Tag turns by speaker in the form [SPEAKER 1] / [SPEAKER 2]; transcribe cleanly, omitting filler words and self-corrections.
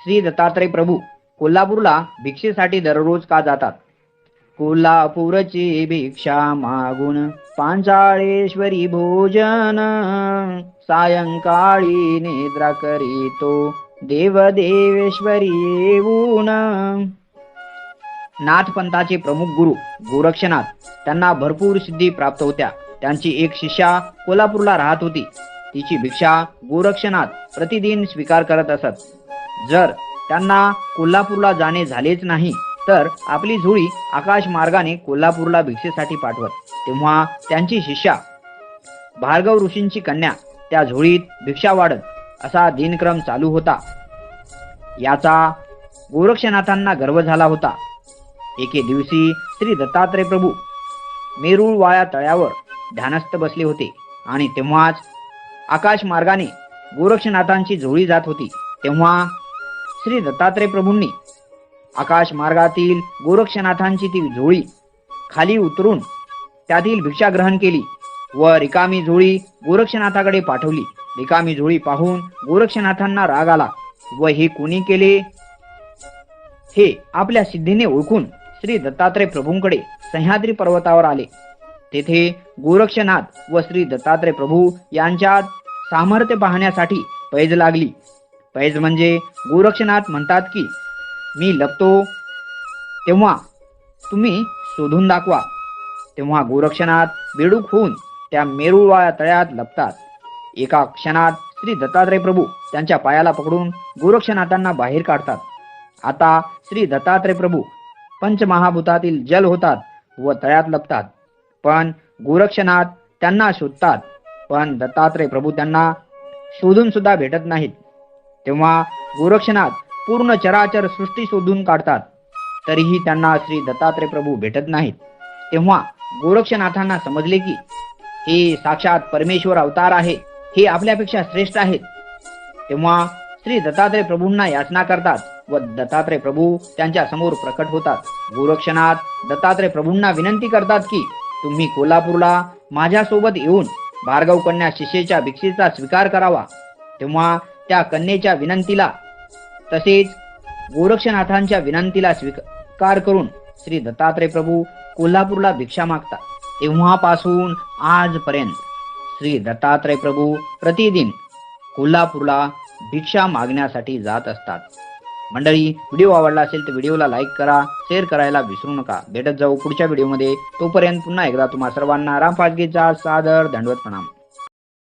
[SPEAKER 1] श्री दत्तात्रय प्रभू कोल्हापूरला भिक्षेसाठी दररोज का जातात? कोल्हापूरची भिक्षा मागून पांचाळेश्वरी भोजन, सायंकाळी निद्रा करीतो देवदेवेश्वरी येऊन. नाथपंथाचे प्रमुख गुरु गोरक्षनाथ त्यांना भरपूर सिद्धी प्राप्त होत्या. त्यांची एक शिष्या कोल्हापूरला राहत होती. तिची भिक्षा गोरक्षनाथ प्रतिदिन स्वीकार करत असत. जर त्यांना कोल्हापूरला जाणे झालेच नाही तर आपली झोळी आकाश मार्गाने कोल्हापूरला भिक्षेसाठी पाठवत. तेव्हा त्यांची शिष्या भार्गव ऋषींची कन्या त्या झोळीत भिक्षा वाढत असा दिनक्रम चालू होता. याचा गोरक्षनाथांना गर्व झाला होता. एके दिवशी श्री दत्तात्रय प्रभू मेरुळवाळ्या तळ्यावर ध्यानस्थ बसले होते आणि तेव्हाच आकाश मार्गाने गोरक्षनाथांची झोळी जात होती. तेव्हा श्री दत्तात्रय प्रभूंनी आकाश मार्गातील गोरक्षनाथांची ती झोळी खाली उतरून त्यातील भिक्षा ग्रहण केली व रिकामी झोळी गोरक्षनाथाकडे पाठवली. रिकामी झोळी पाहून गोरक्षनाथांना राग आला व हे कोणी केले हे आपल्या सिद्धीने ओळखून श्री दत्तात्रय प्रभूंकडे सह्याद्री पर्वतावर आले. तेथे गोरक्षनाथ व श्री दत्तात्रय प्रभू यांच्यात सामर्थ्य पाहण्यासाठी पैज लागली. पैज म्हणजे गोरक्षनाथ म्हणतात की मी लपतो तेव्हा तुम्ही शोधून दाखवा. तेव्हा गोरक्षनाथ बेडूक होऊन त्या मेरुळवाळ्या तळ्यात लपतात. एका क्षणात श्री दत्तात्रय प्रभू त्यांच्या पायाला पकडून गोरक्षनाथांना बाहेर काढतात. आता श्री दत्तात्रय प्रभू पंचमहाभूतातील जल होतात व तळ्यात लपतात. पण गोरक्षनाथ त्यांना शोधतात, पण दत्तात्रय प्रभू त्यांना शोधून सुद्धा भेटत नाहीत. तेव्हा गोरक्षनाथ पूर्ण चराचर सृष्टी शोधून काढतात, तरीही त्यांना श्री दत्तात्रय प्रभू भेटत नाहीत. तेव्हा गोरक्षनाथांना समजले की हे साक्षात परमेश्वर अवतार आहे, हे आपल्यापेक्षा श्रेष्ठ आहेत. तेव्हा श्री दत्तात्रय प्रभूंना याचना करतात व दत्तात्रय प्रभू त्यांच्या समोर प्रकट होतात. गोरक्षनाथ दत्तात्रय प्रभूंना विनंती करतात की तुम्ही कोल्हापूरला माझ्यासोबत येऊन भार्गव कन्या शिष्येच्या भिक्षेचा स्वीकार करावा. तेव्हा त्या कन्येच्या विनंतीला तसेच गोरक्षनाथांच्या विनंतीला स्वीकार करून श्री दत्तात्रय प्रभू कोल्हापूरला भिक्षा मागतात. तेव्हापासून आजपर्यंत श्री दत्तात्रय प्रभू प्रतिदिन कोल्हापूरला भिक्षा मागण्यासाठी जात असतात. मंडळी, व्हिडिओ आवडला असेल तर व्हिडिओला लाईक करा, शेअर करायला विसरू नका. भेटत जाऊ पुढच्या व्हिडिओमध्ये. तोपर्यंत पुन्हा एकदा तुम्हा सर्वांना राम पाटगेचा सादर दंडवत प्रणाम.